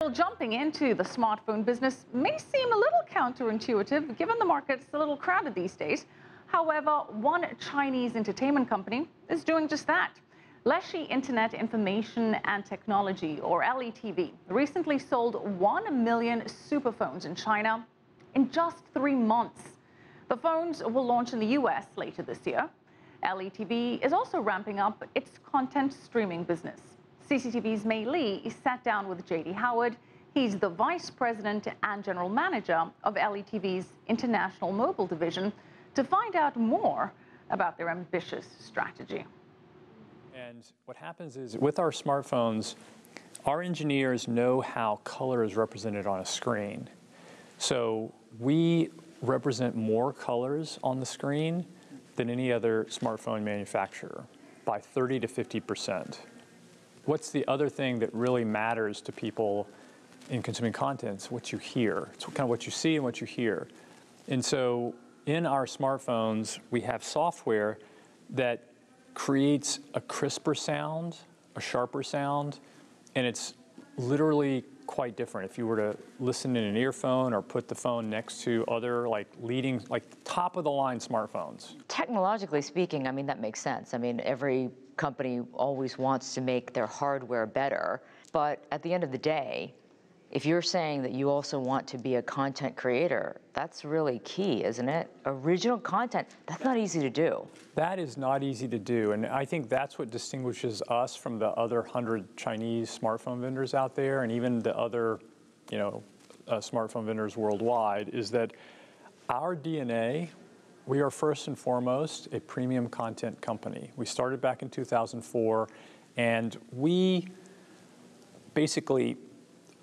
Well, jumping into the smartphone business may seem a little counterintuitive given the market's a little crowded these days. However, one Chinese entertainment company is doing just that. Leshi Internet Information and Technology, or LETV, recently sold 1 million superphones in China in just 3 months. The phones will launch in the US later this year. LETV is also ramping up its content streaming business. CCTV's Mei Li sat down with J.D. Howard. He's the Vice President and General Manager of LETV's International Mobile Division to find out more about their ambitious strategy. And what happens is with our smartphones, our engineers know how color is represented on a screen. So we represent more colors on the screen than any other smartphone manufacturer by 30 to 50%. What's the other thing that really matters to people in consuming content? It's what you hear. It's kind of what you see and what you hear. And so in our smartphones, we have software that creates a crisper sound, a sharper sound, and it's literally quite different. If you were to listen in an earphone or put the phone next to other leading, top of the line smartphones. Technologically speaking, I mean, that makes sense. I mean, every company always wants to make their hardware better. But at the end of the day, if you're saying that you also want to be a content creator, that's really key, isn't it? Original content, that's not easy to do. That is not easy to do, and I think that's what distinguishes us from the other 100 Chinese smartphone vendors out there, and even the other, smartphone vendors worldwide, is that our DNA, we are first and foremost a premium content company. We started back in 2004, and we basically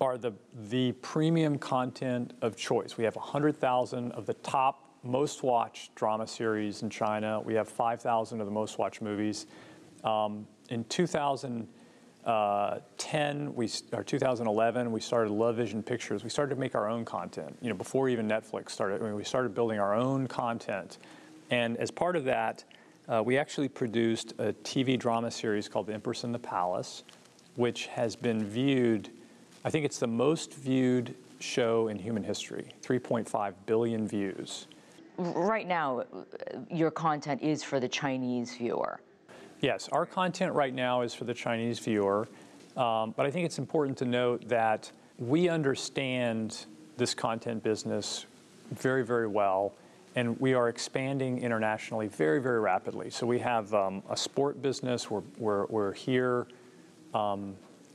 are the premium content of choice. We have 100,000 of the top most watched drama series in China. We have 5,000 of the most watched movies. In 2010 or 2011, we started Love Vision Pictures. We started to make our own content. Before even Netflix started, we started building our own content. And as part of that, we actually produced a TV drama series called The Empress and the Palace, which has been viewed, I think it's the most viewed show in human history, 3.5 billion views. Right now, your content is for the Chinese viewer. Yes, our content right now is for the Chinese viewer, but I think it's important to note that we understand this content business very, very well, and we are expanding internationally very, very rapidly. So we have a sport business. We're here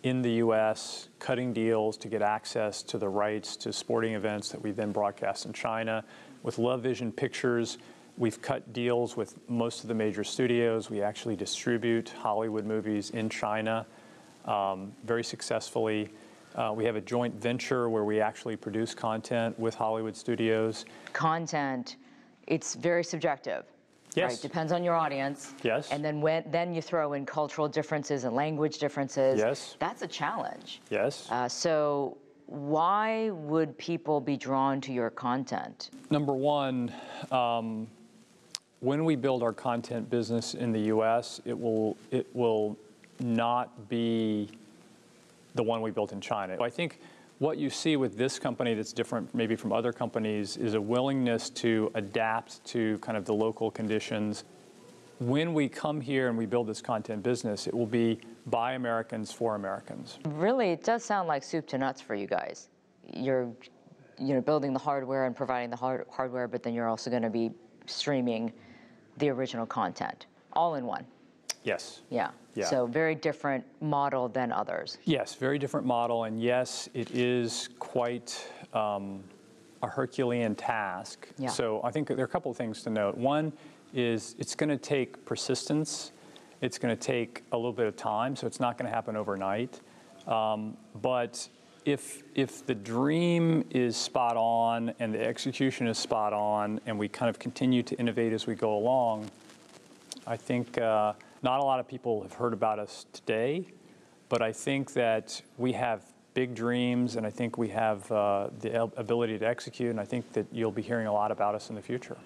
in the U.S. cutting deals to get access to the rights to sporting events that we then broadcast in China. With Love Vision Pictures, we've cut deals with most of the major studios. We actually distribute Hollywood movies in China very successfully. We have a joint venture where we actually produce content with Hollywood studios. Content, it's very subjective. Yes. Right? Depends on your audience. Yes. And then you throw in cultural differences and language differences. Yes. That's a challenge. Yes. So why would people be drawn to your content? Number one, when we build our content business in the U.S., it will not be the one we built in China. I think what you see with this company that's different maybe from other companies is a willingness to adapt to kind of the local conditions. When we come here and we build this content business, it will be by Americans for Americans. Really, it does sound like soup to nuts for you guys. You're building the hardware and providing the hardware, but then you're also going to be streaming the original content all in one. Yes. Yeah. So very different model than others. Yes, very different model, and yes, it is quite a Herculean task. Yeah. So I think there are a couple of things to note. One is it's going to take persistence. It's going to take a little bit of time, so it's not going to happen overnight. But if the dream is spot on and the execution is spot on, and we kind of continue to innovate as we go along, I think not a lot of people have heard about us today, but I think that we have big dreams, and I think we have the ability to execute, and I think that you'll be hearing a lot about us in the future.